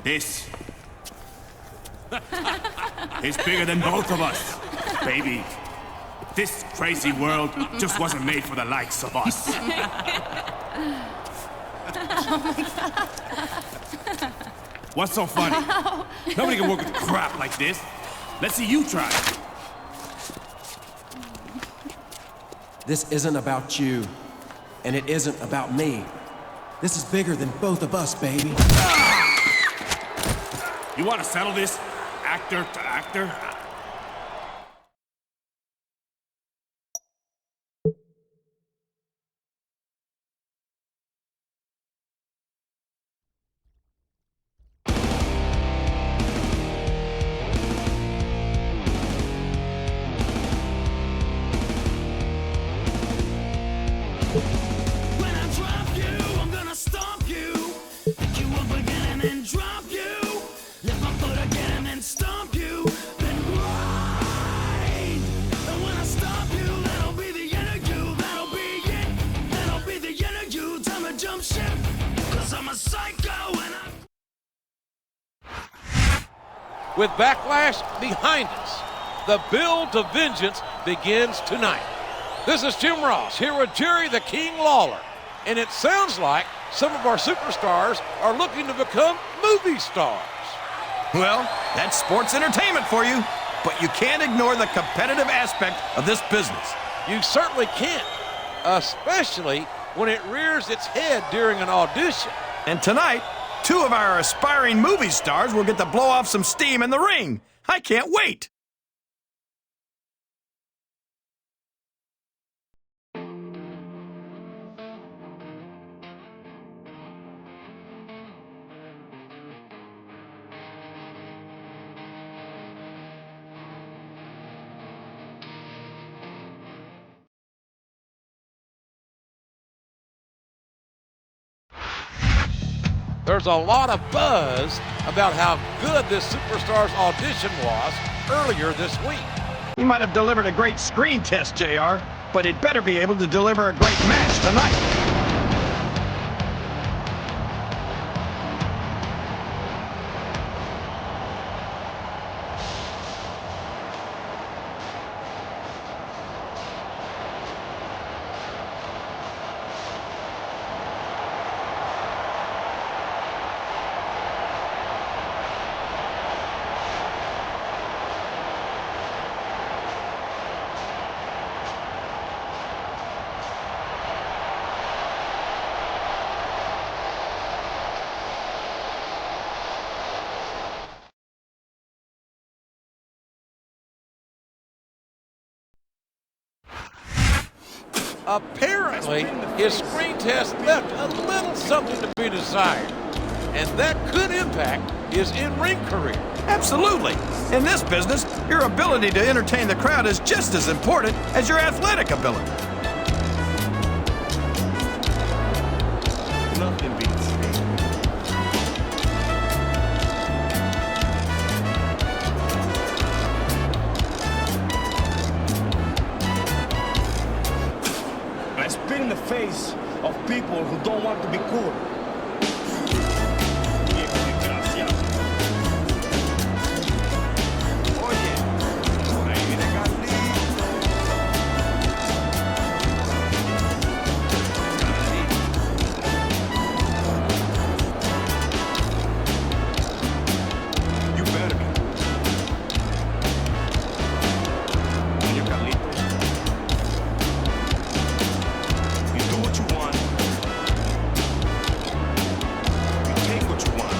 This is bigger than both of us, baby. This crazy world just wasn't made for the likes of us. Oh my God. What's so funny? Nobody can work with crap like this. Let's see you try. This isn't about you, and it isn't about me. This is bigger than both of us, baby. You want to settle this, actor to actor? With Backlash behind us, the build to vengeance begins tonight. This is Jim Ross here with Jerry the King Lawler, and it sounds like some of our superstars are looking to become movie stars. Well, that's sports entertainment for you, but you can't ignore the competitive aspect of this business. You certainly can't, especially when it rears its head during an audition. And tonight, two of our aspiring movie stars will get to blow off some steam in the ring. I can't wait. There's a lot of buzz about how good this superstar's audition was earlier this week. He might have delivered a great screen test, JR, but he'd better be able to deliver a great match tonight. Apparently, his screen test left a little something to be desired, and that could impact his in-ring career. Absolutely. In this business, your ability to entertain the crowd is just as important as your athletic ability. Nothing beats. I spit in the face of people who don't want to be cool. You better be. Oye, Carlito. You do what you want. You take what you want.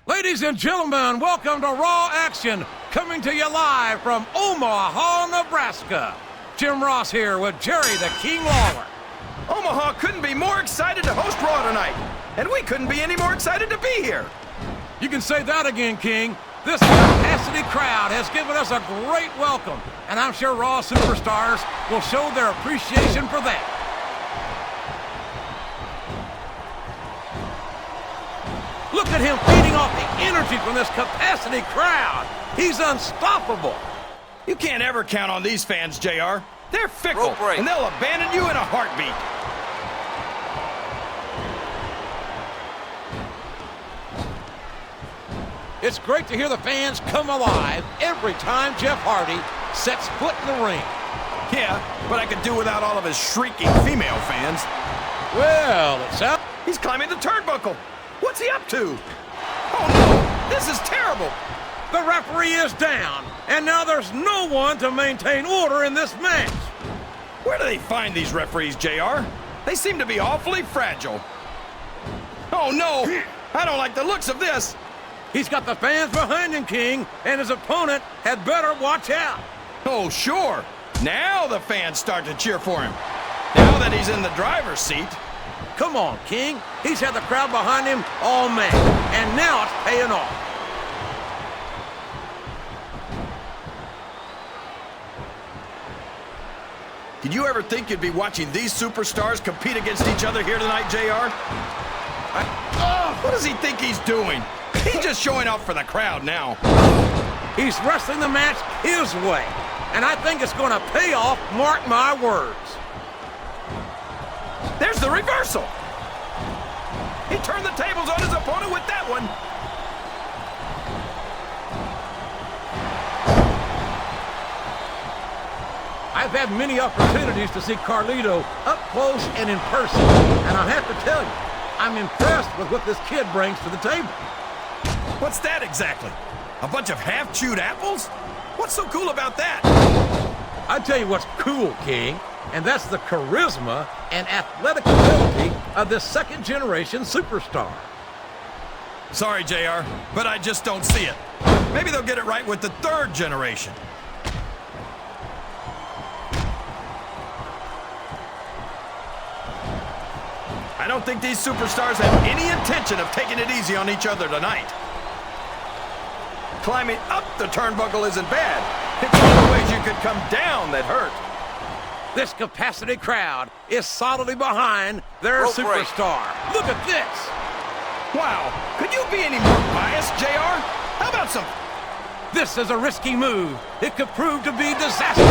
Ladies and gentlemen, welcome to Raw Action, coming to you live from Omaha, Nebraska. Jim Ross here with Jerry the King Lawler. Omaha couldn't be more excited to host Raw tonight, and we couldn't be any more excited to be here. You can say that again, King. This capacity crowd has given us a great welcome, and I'm sure Raw superstars will show their appreciation for that. Look at him feeding off the energy from this capacity crowd. He's unstoppable. You can't ever count on these fans, JR. They're fickle, and they'll abandon you in a heartbeat. It's great to hear the fans come alive every time Jeff Hardy sets foot in the ring. Yeah, but I could do without all of his shrieking female fans. Well, it sounds... He's climbing the turnbuckle. What's he up to? Oh, no! This is terrible! The referee is down, and now there's no one to maintain order in this match. Where do they find these referees, JR? They seem to be awfully fragile. Oh, no! I don't like the looks of this! He's got the fans behind him, King, and his opponent had better watch out. Oh, sure. Now the fans start to cheer for him. Now that he's in the driver's seat. Come on, King. He's had the crowd behind him all match, and now it's paying off. Did you ever think you'd be watching these superstars compete against each other here tonight, JR? What does he think he's doing? He's just showing off for the crowd now. He's wrestling the match his way, and I think it's going to pay off, mark my words. There's the reversal. He turned the tables on his opponent with that one. I've had many opportunities to see Carlito up close and in person, and I have to tell you, I'm impressed with what this kid brings to the table. What's that exactly? A bunch of half-chewed apples? What's so cool about that? I tell you what's cool, King, and that's the charisma and athletic ability of this second-generation superstar. Sorry, JR, but I just don't see it. Maybe they'll get it right with the third generation. I don't think these superstars have any intention of taking it easy on each other tonight. Climbing up the turnbuckle isn't bad. It's one of the ways you could come down that hurt. This capacity crowd is solidly behind their superstar. Look at this. Wow, could you be any more biased, JR? How about some... This is a risky move. It could prove to be disastrous.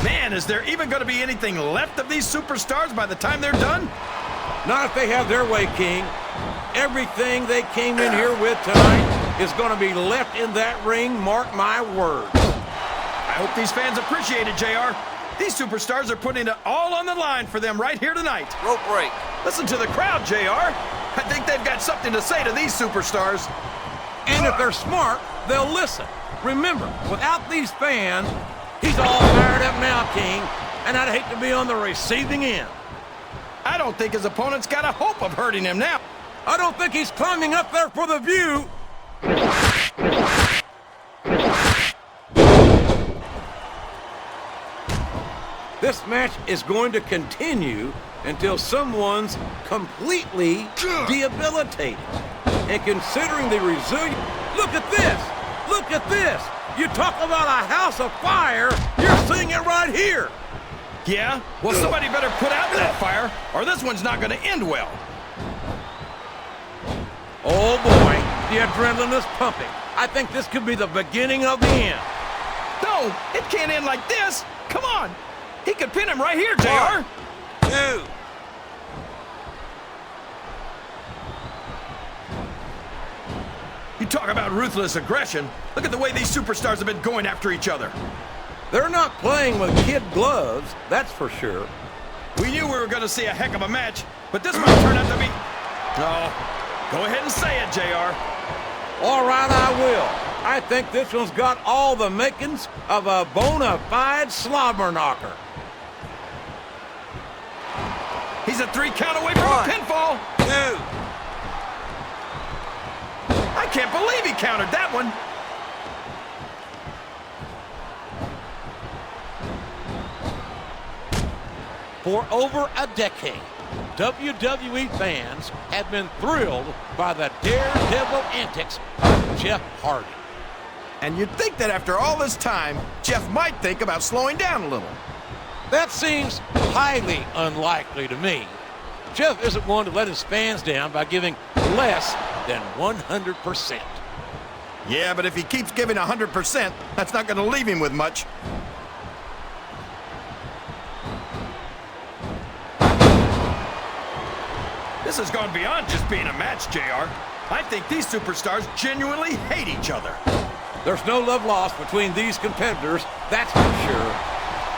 Man, is there even going to be anything left of these superstars by the time they're done? Not if they have their way, King. Everything they came in here with tonight is going to be left in that ring, mark my words. I hope these fans appreciate it, JR. These superstars are putting it all on the line for them right here tonight. Rope break. Listen to the crowd, JR. I think they've got something to say to these superstars. And if they're smart, they'll listen. Remember, without these fans, he's all fired up now, King, and I'd hate to be on the receiving end. I don't think his opponent's got a hope of hurting him now. I don't think he's climbing up there for the view. This match is going to continue until someone's completely debilitated. And considering the resilience... Look at this! Look at this! You talk about a house of fire, you're seeing it right here! Yeah? Well, somebody better put out that fire, or this one's not going to end well. Oh boy, the adrenaline is pumping. I think this could be the beginning of the end. No, it can't end like this. Come on. He could pin him right here, JR. 2. You talk about ruthless aggression. Look at the way these superstars have been going after each other. They're not playing with kid gloves, that's for sure. We knew we were going to see a heck of a match, but this might turn out to be... Oh, go ahead and say it, JR. All right, I will. I think this one's got all the makings of a bona fide slobber knocker. He's a 3 count away from a pinfall. 2. I can't believe he countered that one. For over a decade, WWE fans have been thrilled by the daredevil antics of Jeff Hardy. And you'd think that after all this time, Jeff might think about slowing down a little. That seems highly unlikely to me. Jeff isn't one to let his fans down by giving less than 100%. Yeah, but if he keeps giving 100%, that's not going to leave him with much. This has gone beyond just being a match, JR. I think these superstars genuinely hate each other. There's no love lost between these competitors, that's for sure.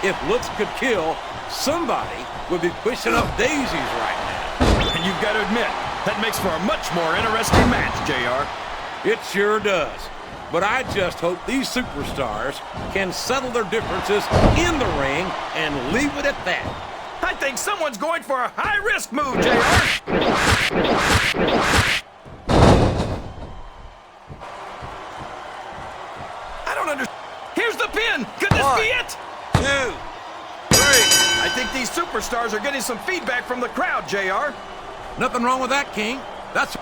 If looks could kill, somebody would be pushing up daisies right now. And you've got to admit, that makes for a much more interesting match, JR. It sure does. But I just hope these superstars can settle their differences in the ring and leave it at that. I think someone's going for a high-risk move, JR. I don't understand. Here's the pin. Could this be it? 2, 3. I think these superstars are getting some feedback from the crowd, JR. Nothing wrong with that, King. That's